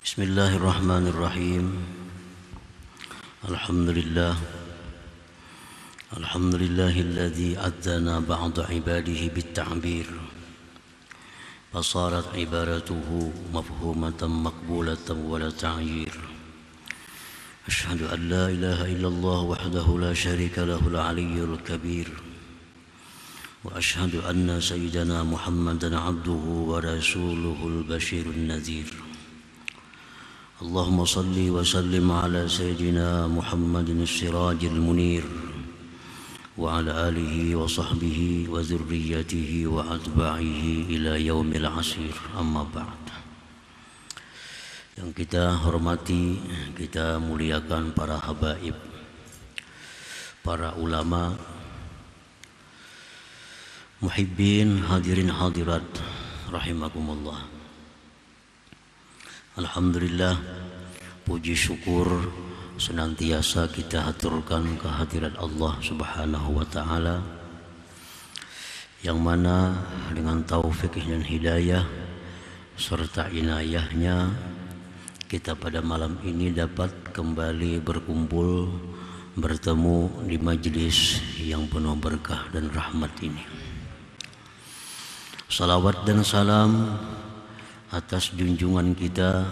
Bismillahirrahmanirrahim. Alhamdulillah. Alhamdulillahilladzi adzana ba'da ibadihi bit-ta'bir. Fasarat ibaratuhu mafhumatan maqbulatan wa la ta'yir. Asyhadu an la ilaha illallah wahdahu la syarika lahul aliyyul kabir. Wa asyhadu anna sayyidana Muhammadan abduhu wa rasuluhul basyirun nadhir. Allahumma salli wa sallim ala sayyidina Muhammadin as-sirajil munir wa ala alihi wa sahbihi wa zurriyatihi wa atba'ihi ila yaumil asir, amma ba'd. Yang kita hormati, kita muliakan para habaib, para ulama, muhibbin, hadirin hadirat rahimakumullah. Alhamdulillah, puji syukur senantiasa kita haturkan kehadirat Allah Subhanahu wa ta'ala, yang mana dengan taufik dan hidayah serta inayahnya kita pada malam ini dapat kembali berkumpul, bertemu di majlis yang penuh berkah dan rahmat ini. Salawat dan salam atas junjungan kita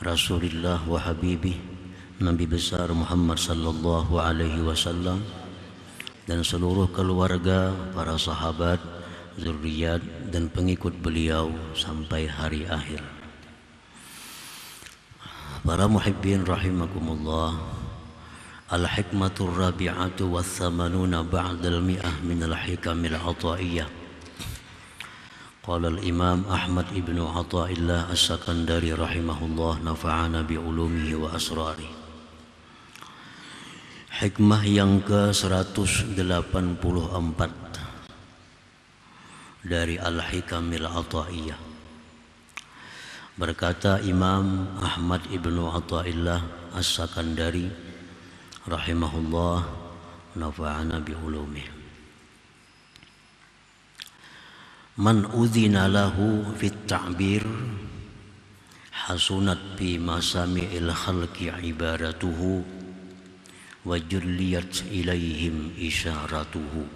Rasulullah wa Habibih Nabi besar Muhammad sallallahu alaihi wasallam dan seluruh keluarga, para sahabat, zuriat dan pengikut beliau sampai hari akhir. Para muhibbin rahimakumullah, al-hikmatur rabi'atu wa thamanuna ba'dal mi'ah minal hikamil ataiyah. Qala al-Imam Ahmad ibnu Athaillah as-Sakandari rahimahullah, nafa'ana bi'ulumihi wa asrari. Hikmah yang ke-184 dari Al-Hikamil Athaiyah. Berkata Imam Ahmad ibnu Athaillah as-Sakandari rahimahullah, nafa'ana bi'ulumihi. Man udhina lahu fit ta'bir hasunat bi masami'il khalqi ibaratuhu wa julliyat ilaihim isyaratuhu.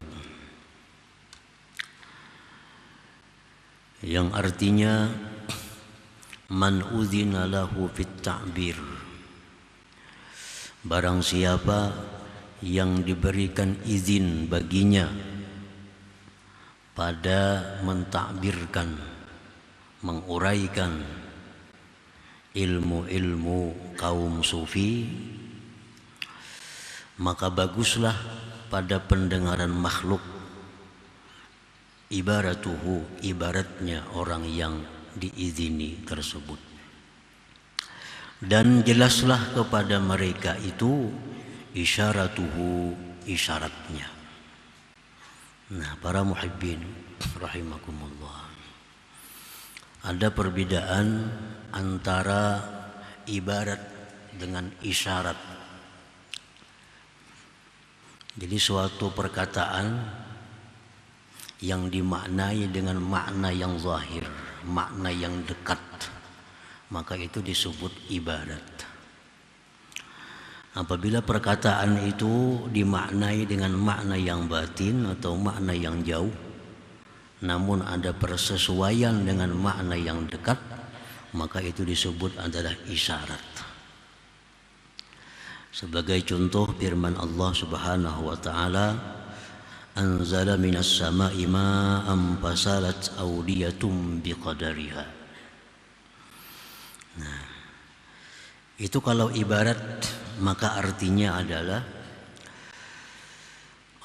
Yang artinya, man udhina lahu fit ta'bir, barang siapa yang diberikan izin baginya pada mentakbirkan, menguraikan ilmu-ilmu kaum sufi, maka baguslah pada pendengaran makhluk ibaratuhu, ibaratnya orang yang diizini tersebut, dan jelaslah kepada mereka itu isyaratuhu, isyaratnya. Nah, para muhibbin rahimakumullah, ada perbedaan antara ibarat dengan isyarat. Jadi suatu perkataan yang dimaknai dengan makna yang zahir, makna yang dekat, maka itu disebut ibarat. Apabila perkataan itu dimaknai dengan makna yang batin atau makna yang jauh, namun ada persesuaian dengan makna yang dekat, maka itu disebut adalah isyarat. Sebagai contoh firman Allah Subhanahu wa ta'ala, anzala minas sama'i ma'am fasalat awdiyatum biqadariha. Nah, itu kalau ibarat, maka artinya adalah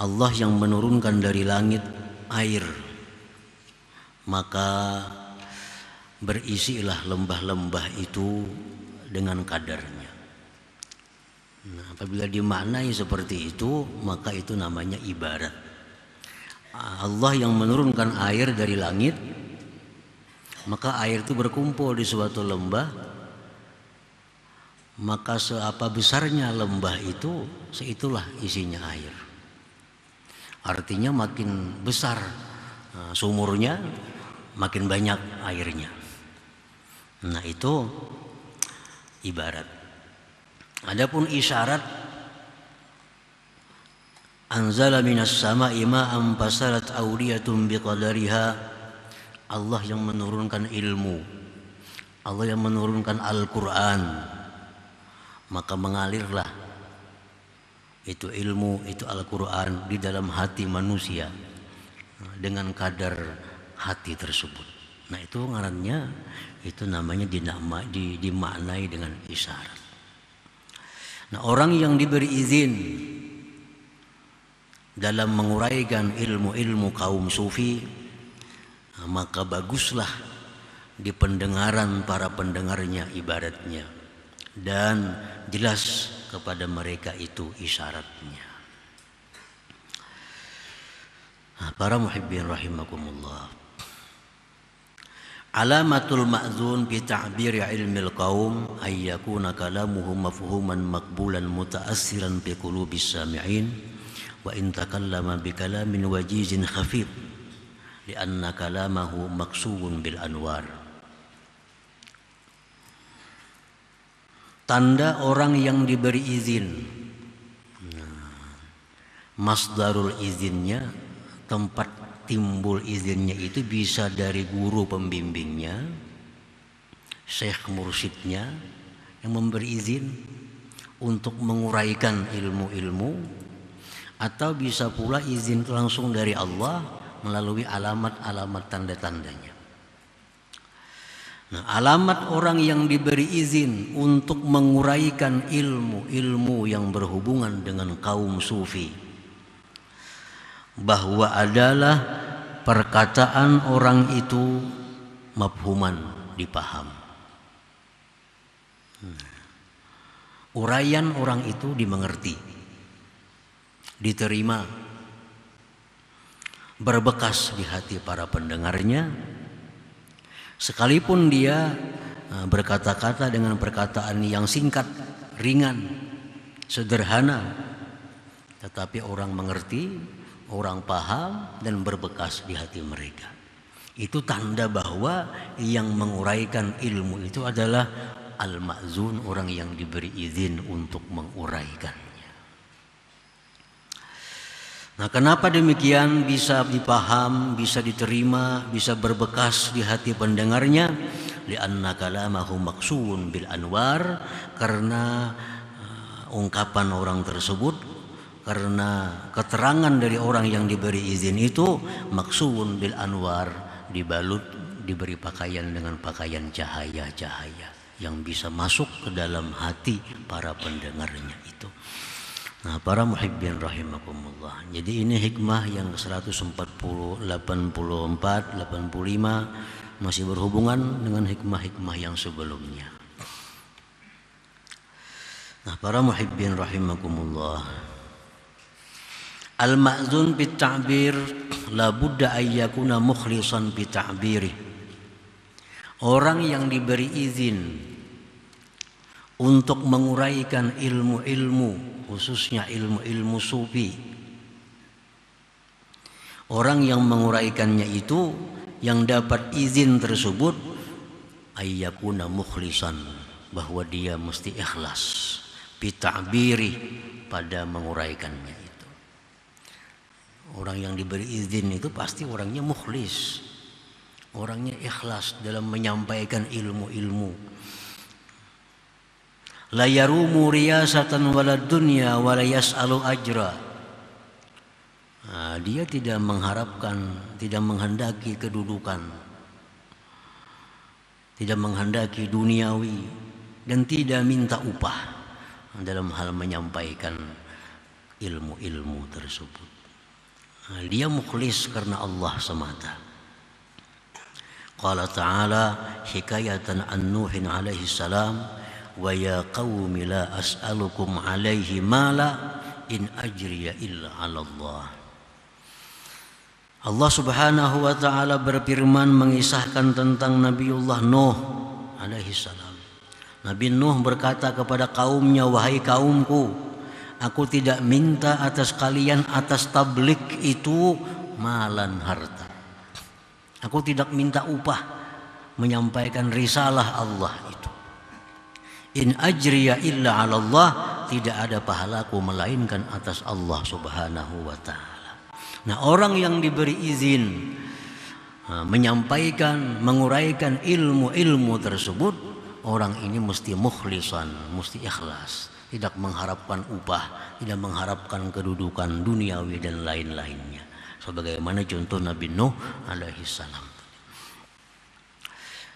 Allah yang menurunkan dari langit air, maka berisilah lembah-lembah itu dengan kadarnya. Nah, apabila dimaknai seperti itu, maka itu namanya ibarat. Allah yang menurunkan air dari langit, maka air itu berkumpul di suatu lembah, maka seapa besarnya lembah itu, seitulah isinya air. Artinya makin besar sumurnya, makin banyak airnya. Nah, itu ibarat. Adapun isyarat, anzala minas sama'i ma'an fasalat awliyatun biqadariha, Allah yang menurunkan ilmu, Allah yang menurunkan Al-Quran, maka mengalirlah itu ilmu, itu Al-Quran di dalam hati manusia dengan kadar hati tersebut. Nah itu ngarannya, itu namanya dimaknai dengan isyarat. Nah orang yang diberi izin dalam menguraikan ilmu-ilmu kaum sufi, maka baguslah di pendengaran para pendengarnya ibaratnya, dan jelas kepada mereka itu isyaratnya. Para muhibbin rahimakumullah, alamatul ma'zun bi ta'bir ilmil qaum ay yakuna kalamuhu mafhuman maqbulan muta'assiran bi qulubis sami'in wa in takallama bi kalamin wajizin khafif lianna kalamahu maqsuun bil anwar. Tanda orang yang diberi izin, masdarul izinnya, tempat timbul izinnya itu bisa dari guru pembimbingnya, syekh mursyidnya yang memberi izin untuk menguraikan ilmu-ilmu, atau bisa pula izin langsung dari Allah melalui alamat-alamat tanda-tandanya. Nah, alamat orang yang diberi izin untuk menguraikan ilmu-ilmu yang berhubungan dengan kaum sufi, bahwa adalah perkataan orang itu mafhuman, dipaham. Uraian orang itu dimengerti, diterima, berbekas di hati para pendengarnya. Sekalipun dia berkata-kata dengan perkataan yang singkat, ringan, sederhana, tetapi orang mengerti, orang paham, dan berbekas di hati mereka. Itu tanda bahwa yang menguraikan ilmu itu adalah al-ma'zun, orang yang diberi izin untuk menguraikannya. Nah, kenapa demikian bisa dipaham, bisa diterima, bisa berbekas di hati pendengarnya? Lianna kalamahu maqsuun bil anwar, karena ungkapan orang tersebut, karena keterangan dari orang yang diberi izin itu maqsuun bil anwar, dibalut, diberi pakaian dengan pakaian cahaya-cahaya yang bisa masuk ke dalam hati para pendengarnya itu. Nah, para muhibbin rahimakumullah. Jadi ini hikmah yang 140, 84, 85 masih berhubungan dengan hikmah-hikmah yang sebelumnya. Nah, para muhibbin rahimakumullah, al-ma'zun bit ta'bir la budda ay yakuna mukhlishan bi ta'birih. Orang yang diberi izin untuk menguraikan ilmu-ilmu, khususnya ilmu-ilmu sufi, orang yang menguraikannya itu, yang dapat izin tersebut, ayyakuna mukhlisan, bahwa dia mesti ikhlas, bita'biri, pada menguraikannya itu. Orang yang diberi izin itu pasti orangnya mukhlis, orangnya ikhlas dalam menyampaikan ilmu-ilmu. La yarumu riyasatan walad dunya wa la yas'alu ajra. Nah, dia tidak mengharapkan, tidak menghendaki kedudukan, tidak menghendaki duniawi, dan tidak minta upah dalam hal menyampaikan ilmu-ilmu tersebut. Nah, dia mukhlis karena Allah semata. Qala ta'ala hikayatan an Nuhin alaihi salam, wa ya qaumi la as'alukum alaihi mala in ajriya illa 'ala Allah. Allah Subhanahu wa taala berfirman mengisahkan tentang Nabiullah Nuh alaihi salam. Nabi Nuh berkata kepada kaumnya, wahai kaumku, aku tidak minta atas kalian atas tablik itu malan, harta. Aku tidak minta upah menyampaikan risalah Allah itu. In ajriya illa 'ala Allah, tidak ada pahalaku melainkan atas Allah Subhanahu wa taala. Nah, orang yang diberi izin menyampaikan, menguraikan ilmu-ilmu tersebut, orang ini mesti mukhlisan, mesti ikhlas, tidak mengharapkan upah, tidak mengharapkan kedudukan duniawi dan lain-lainnya. Sebagaimana contoh Nabi Nuh alaihi salam.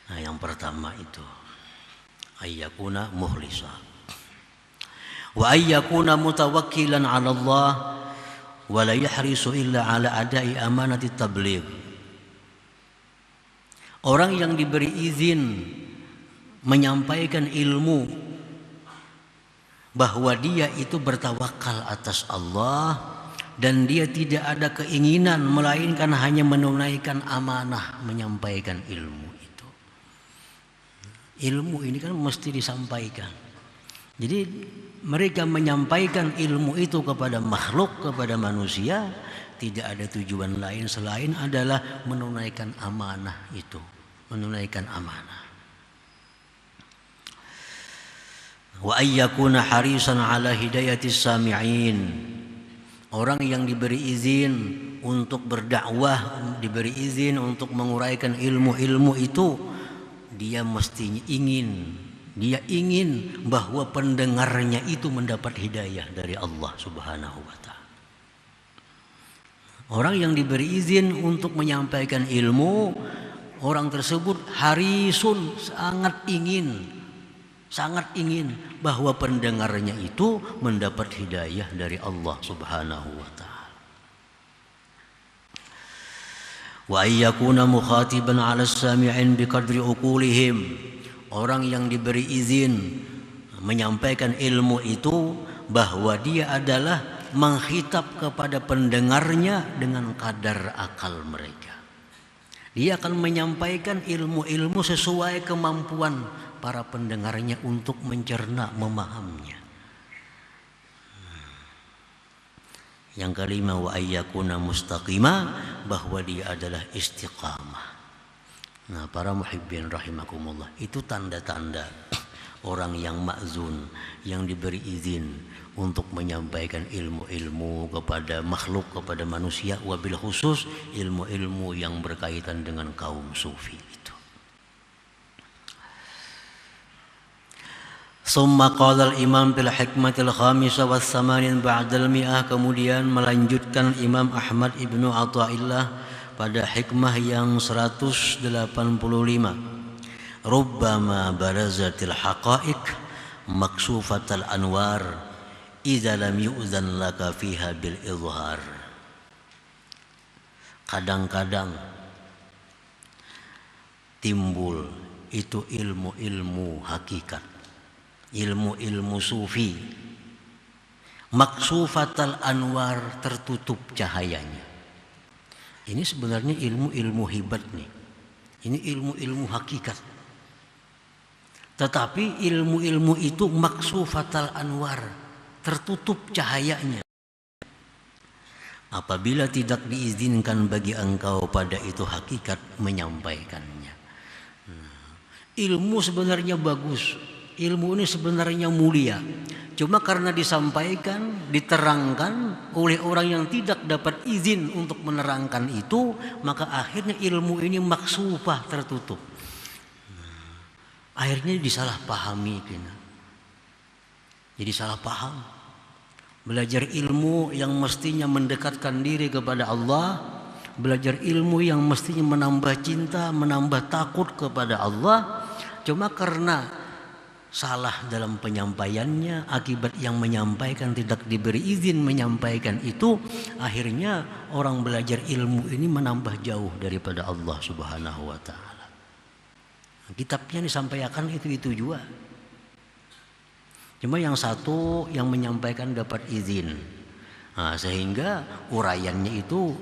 Nah, yang pertama itu ayyakuna mukhlisa wa ayyakuna mutawakkilan 'ala Allah wa la yahrisu illa 'ala ada'i amanati tabligh. Orang yang diberi izin menyampaikan ilmu bahwa dia itu bertawakal atas Allah dan dia tidak ada keinginan melainkan hanya menunaikan amanah menyampaikan ilmu. Ilmu ini kan mesti disampaikan. Jadi mereka menyampaikan ilmu itu kepada makhluk, kepada manusia, tidak ada tujuan lain selain adalah menunaikan amanah itu, menunaikan amanah. Wa ayyakuna harisan ala hidayatis sami'in. Orang yang diberi izin untuk berdakwah, diberi izin untuk menguraikan ilmu-ilmu itu, dia mestinya ingin bahwa pendengarnya itu mendapat hidayah dari Allah Subhanahu wa taala. Orang yang diberi izin untuk menyampaikan ilmu, orang tersebut harisun, sangat ingin bahwa pendengarnya itu mendapat hidayah dari Allah Subhanahu wa taala. Wa ayyakuna mukhatiban 'ala as-sami'in biqadri uqulihim. Orang yang diberi izin menyampaikan ilmu itu bahwa dia adalah menghitab kepada pendengarnya dengan kadar akal mereka. Dia akan menyampaikan ilmu-ilmu sesuai kemampuan para pendengarnya untuk mencerna, memahaminya. Yang kelima, wa ayyakuna mustaqima, bahwa dia adalah istiqamah. Nah, para muhibbin rahimakumullah, itu tanda-tanda orang yang ma'zun, yang diberi izin untuk menyampaikan ilmu-ilmu kepada makhluk, kepada manusia, wabil khusus ilmu-ilmu yang berkaitan dengan kaum sufi itu. Summa qala al-imam bil hikmatil khamisah was samanin ba'dal mi'ah. Kemudian melanjutkan Imam Ahmad ibnu Athaillah pada hikmah yang 185. Rubbama barazatil haqa'iq maksufatal anwar idza lam yu'zan laka fiha bil izhar. Kadang-kadang timbul itu ilmu-ilmu hakikat, ilmu-ilmu sufi, maksufatal anwar, tertutup cahayanya. Ini sebenarnya ilmu-ilmu hibat nih. Ini ilmu-ilmu hakikat. Tetapi ilmu-ilmu itu maksufatal anwar, tertutup cahayanya. Apabila tidak diizinkan bagi engkau pada itu hakikat menyampaikannya. Ilmu sebenarnya bagus. Ilmu ini sebenarnya mulia. Cuma karena disampaikan, diterangkan oleh orang yang tidak dapat izin untuk menerangkan itu, maka akhirnya ilmu ini maksufah, tertutup. Akhirnya disalahpahami. Jadi salah paham. Belajar ilmu yang mestinya mendekatkan diri kepada Allah, belajar ilmu yang mestinya menambah cinta, menambah takut kepada Allah, cuma karena salah dalam penyampaiannya, akibat yang menyampaikan tidak diberi izin menyampaikan itu, akhirnya orang belajar ilmu ini menambah jauh daripada Allah Subhanahu wa taala. Kitabnya disampaikan itu juga. Cuma yang satu yang menyampaikan dapat izin, sehingga uraiannya itu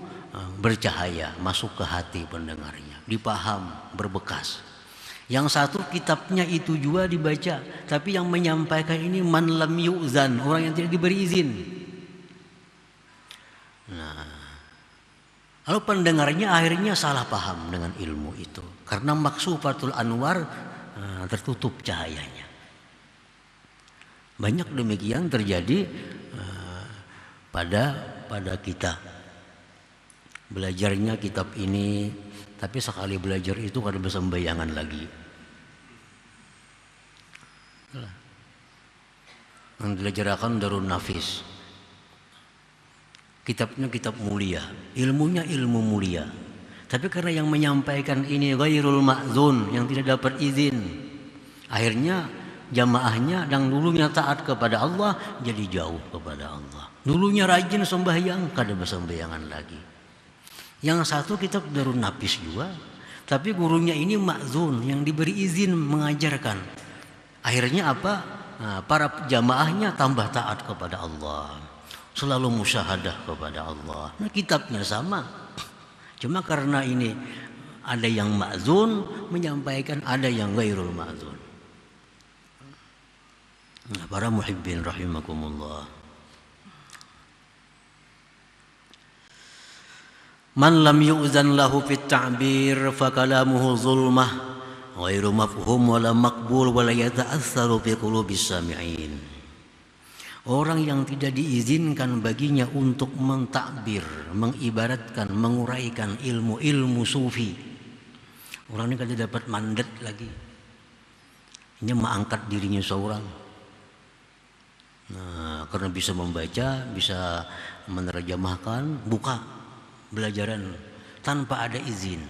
bercahaya, masuk ke hati pendengarnya, dipaham, berbekas. Yang satu kitabnya itu juga dibaca, tapi yang menyampaikan ini man lam yu'zan, orang yang tidak diberi izin. Nah, lalu pendengarnya akhirnya salah paham dengan ilmu itu, karena maksufatul anwar tertutup cahayanya. Banyak demikian terjadi pada kita. Belajarnya kitab ini, tapi sekali belajar itu kada bisa membayangan lagi. Yang belajarkan Darun Nafis. Kitabnya kitab mulia, ilmunya ilmu mulia. Tapi karena yang menyampaikan ini ghairul ma'zun, yang tidak dapat izin, akhirnya jamaahnya yang dulunya taat kepada Allah jadi jauh kepada Allah. Dulunya rajin sembahyang, kada bisa sembayangan lagi. Yang satu kitab Darun Nafis juga, tapi gurunya ini ma'zun, yang diberi izin mengajarkan. Akhirnya apa? Nah, para jamaahnya tambah taat kepada Allah, selalu musyahadah kepada Allah. Nah, kitabnya sama, cuma karena ini ada yang ma'zun menyampaikan, ada yang ghairul ma'zun. Nah, para muhibbin rahimakumullah. Man lam yu'zan lahu fit ta'bir fa kalamuhu zulmah ghairu mafhum wala maqbul wala yata'assaru fi qulubis sami'in. Orang yang tidak diizinkan baginya untuk mentakbir, mengibaratkan, menguraikan ilmu-ilmu sufi. Orang ini kada dapat mandat lagi. Ini mengangkat dirinya seorang. Nah, karena bisa membaca, bisa menerjemahkan, buka belajaran tanpa ada izin.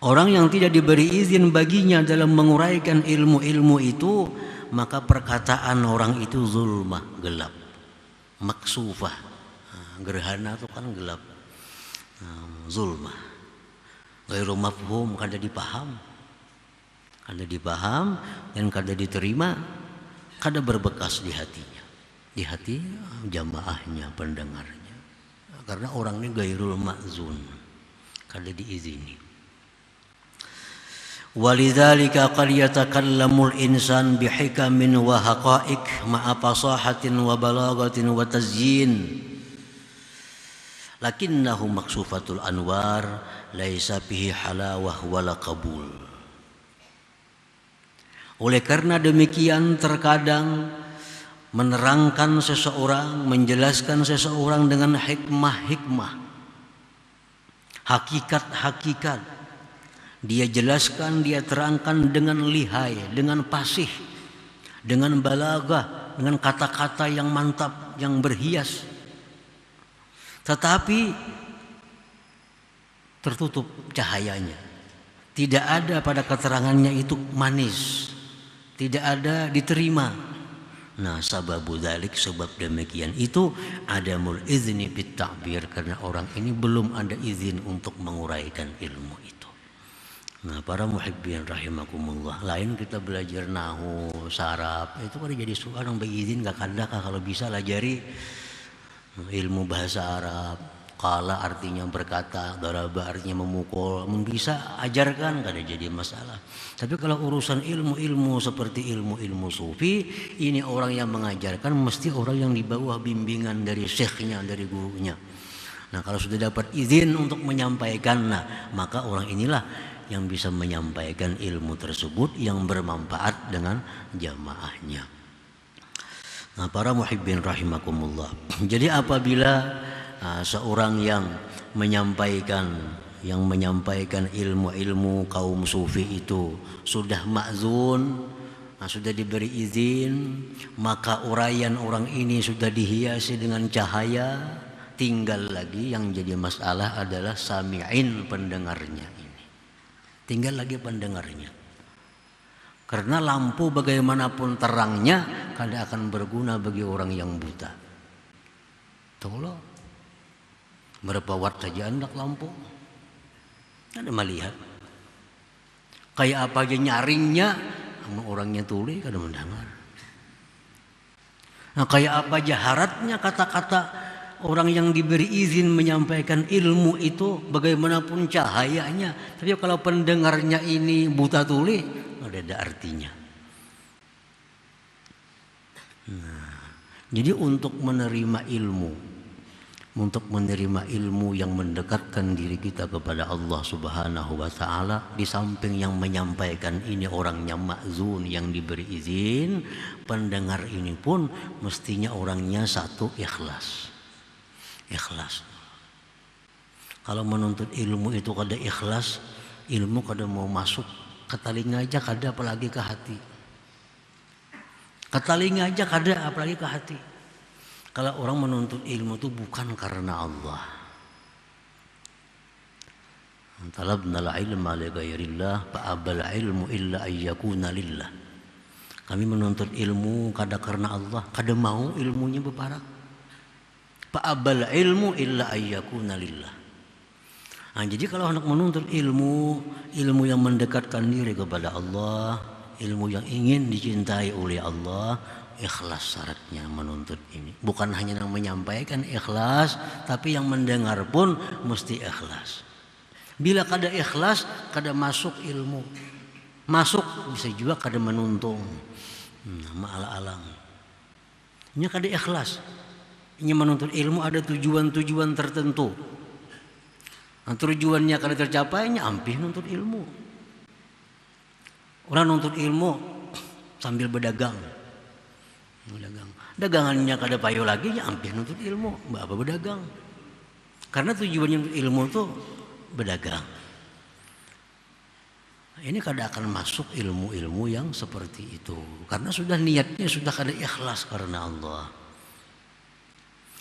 Orang yang tidak diberi izin baginya dalam menguraikan ilmu-ilmu itu, maka perkataan orang itu zulmah, gelap, maksufah. Gerhana itu kan gelap. Zulmah, ghairu mafhum, kada dipaham, dan kada diterima, kada berbekas di hatinya, di hati jamaahnya, pendengarnya. Karena orang ini ghairul ma'zun, kada diizini. Walidzalika qad yatakallamul insan bihikamin wa haqa'iq ma'a fasahatin wa balagatin wa tazyin, lakinnahu maksufatul anwar laisa bihi halawah wala qabul. Oleh karena demikian, terkadang menerangkan seseorang, menjelaskan seseorang dengan hikmah-hikmah, hakikat-hakikat, dia jelaskan, dia terangkan dengan lihai, dengan fasih, dengan balagah, dengan kata-kata yang mantap, yang berhias. Tetapi tertutup cahayanya. Tidak ada pada keterangannya itu manis, tidak ada diterima. Nah, sababu dzalik, sebab demikian itu adamul izni bit ta'bir, karena orang ini belum ada izin untuk menguraikan ilmu itu. Nah, para muhibbin rahimakumullah, lain kita belajar nahu, saraf, itu kan jadi seorang berizin gak kada kalau bisa lajari ilmu bahasa Arab. Qala artinya berkata, daraba artinya memukul, bisa ajarkan, kada jadi masalah. Tapi kalau urusan ilmu-ilmu seperti ilmu-ilmu sufi, ini orang yang mengajarkan mesti orang yang di bawah bimbingan dari syekhnya, dari gurunya. Nah, kalau sudah dapat izin untuk menyampaikan, nah maka orang inilah yang bisa menyampaikan ilmu tersebut yang bermanfaat dengan jamaahnya. Nah, para muhibbin rahimakumullah. Jadi apabila seorang yang menyampaikan ilmu-ilmu kaum sufi itu sudah ma'zun, sudah diberi izin, maka uraian orang ini sudah dihiasi dengan cahaya. Tinggal lagi yang jadi masalah adalah sami'in, pendengarnya ini. Tinggal lagi pendengarnya. Karena lampu bagaimanapun terangnya kada akan berguna bagi orang yang buta. Tolong, berapa watt saja hendak lampu, ada melihat. Kayak apa aja nyaringnya, orangnya tuli kada mendengar. Nah, kayak apa aja haratnya kata-kata orang yang diberi izin menyampaikan ilmu itu, bagaimanapun cahayanya, tapi kalau pendengarnya ini buta tuli, ada artinya. Nah, jadi untuk menerima ilmu, untuk menerima ilmu yang mendekatkan diri kita kepada Allah Subhanahu wa taala. Di samping yang menyampaikan ini orangnya ma'zun, yang diberi izin, pendengar ini pun mestinya orangnya satu ikhlas. Ikhlas. Kalau menuntut ilmu itu kada ikhlas, ilmu kada mau masuk ke telinga aja kada, apalagi ke hati. Ke telinga aja kada, apalagi ke hati. Kalau orang menuntut ilmu itu bukan karena Allah. Talabnal ilma li ghairillah fa abal ilmu illa ayyakuna lillah. Kami menuntut ilmu kada karena Allah, kada mau ilmunya beparak. Fa abal ilmu illa ayyakuna lillah. Nah, jadi kalau hendak menuntut ilmu, ilmu yang mendekatkan diri kepada Allah, ilmu yang ingin dicintai oleh Allah, ikhlas syaratnya menuntut ini. Bukan hanya yang menyampaikan ikhlas, tapi yang mendengar pun mesti ikhlas. Bila kada ikhlas, kada masuk ilmu. Masuk bisa juga kada menuntung. Ma'al-alang. Ini kada ikhlas. Ini menuntut ilmu ada tujuan-tujuan tertentu. Nah, tujuannya kada tercapainya ampih nuntut ilmu. Orang nuntut ilmu sambil berdagang. Dagangannya kada payo lagi, ya ampih nuntut ilmu, apa berdagang. Karena tujuannya ilmu itu berdagang. Ini kada akan masuk ilmu-ilmu yang seperti itu, karena sudah niatnya sudah kada ikhlas karena Allah.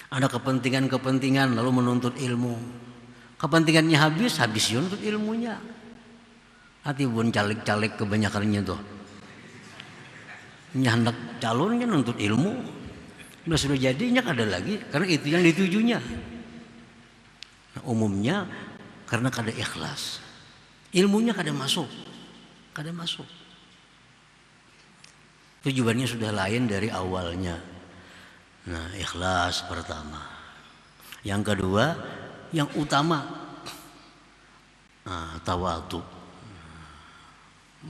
Ada kepentingan-kepentingan lalu menuntut ilmu. Kepentingannya habis nuntut ilmunya. Hati pun caleg-caleg kebanyakannya tuh. Hendak calonnya nuntut ilmu, sudah jadinya kada lagi karena itu yang ditujunya. Nah, umumnya karena kada ikhlas, ilmunya kada masuk. Tujuannya sudah lain dari awalnya. Nah, ikhlas pertama. Yang kedua, yang utama, tawadhu.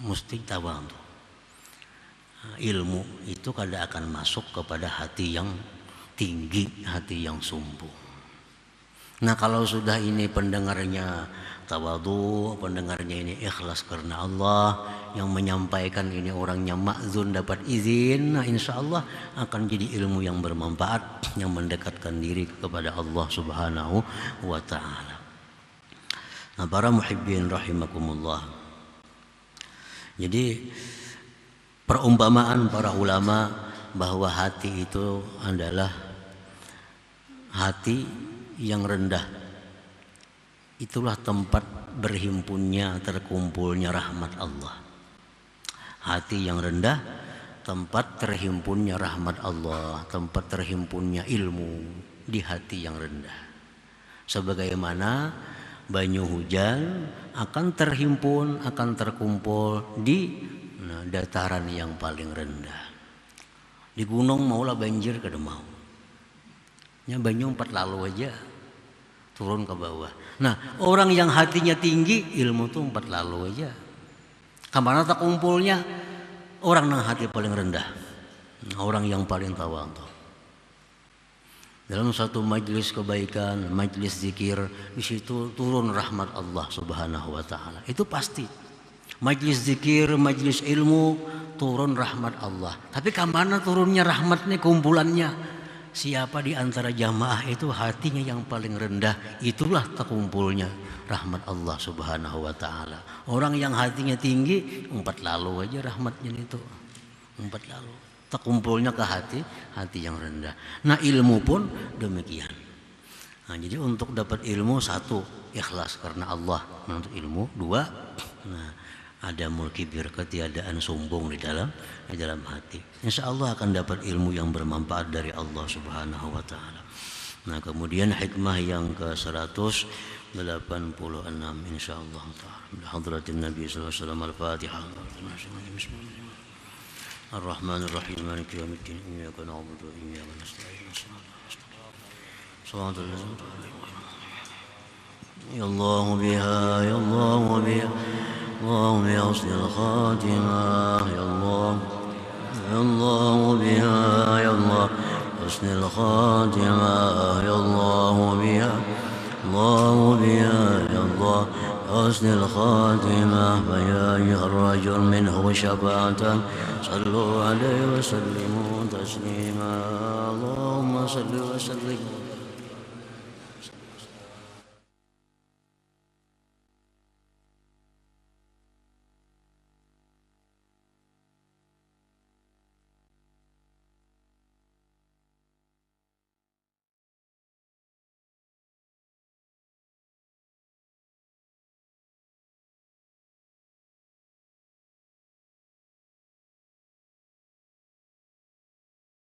Mesti tawadhu. Ilmu itu kada akan masuk kepada hati yang tinggi, hati yang sombong. Nah, kalau sudah ini pendengarnya tawadhu, pendengarnya ini ikhlas karena Allah, yang menyampaikan ini orangnya ma'zun dapat izin, nah insya Allah akan jadi ilmu yang bermanfaat, yang mendekatkan diri kepada Allah Subhanahu wa ta'ala. Nah, para muhibbin rahimakumullah. Jadi perumpamaan para ulama bahwa hati itu adalah hati yang rendah. Itulah tempat berhimpunnya, terkumpulnya rahmat Allah. Hati yang rendah, tempat terhimpunnya rahmat Allah, tempat terhimpunnya ilmu di hati yang rendah. Sebagaimana banyu hujan akan terhimpun, akan terkumpul di dataran yang paling rendah. Di gunung maulah banjir kada mau. Nya banyu 4 lalu aja turun ke bawah. Nah, orang yang hatinya tinggi, ilmu tuh 4 lalu aja. Kamana tak kumpulnya orang yang hati paling rendah. Orang yang paling tawadhu. Dalam satu majlis kebaikan, majlis zikir, di situ turun rahmat Allah Subhanahu wa taala. Itu pasti. Majlis zikir, majlis ilmu, turun rahmat Allah. Tapi kemana turunnya rahmatnya, kumpulannya? Siapa di antara jamaah itu hatinya yang paling rendah, itulah terkumpulnya rahmat Allah Subhanahu wa ta'ala. Orang yang hatinya tinggi, 4 lalu aja rahmatnya itu. 4 lalu. Terkumpulnya ke hati yang rendah. Nah, ilmu pun demikian. Nah, jadi untuk dapat ilmu, 1, ikhlas karena Allah menuntut ilmu. 2, ada mulkibir, ketiadaan sombong di dalam hati. Insya Allah akan dapat ilmu yang bermanfaat dari Allah Subhanahu wa ta'ala. Nah, kemudian hikmah yang ke-186 insya Allah ta'ala. Hadratin Nabi sallallahu alaihi wasallam. Al-Fatihah. Ar-Rahmanir Rahim. Maliki yaumiddin. Iyyaka na'budu wa iyyaka nasta'in. Shiratal ladzina ya Allah biha, ya Allah biha. اللهم يا حسن الخاتمة يا الله يا الله بها يا الله حسن الخاتمة يا الله بها يا الله حسن الخاتمة فيا أيها الرجل منه شفاعة صلوا عليه وسلموا تسليما اللهم صل وسلم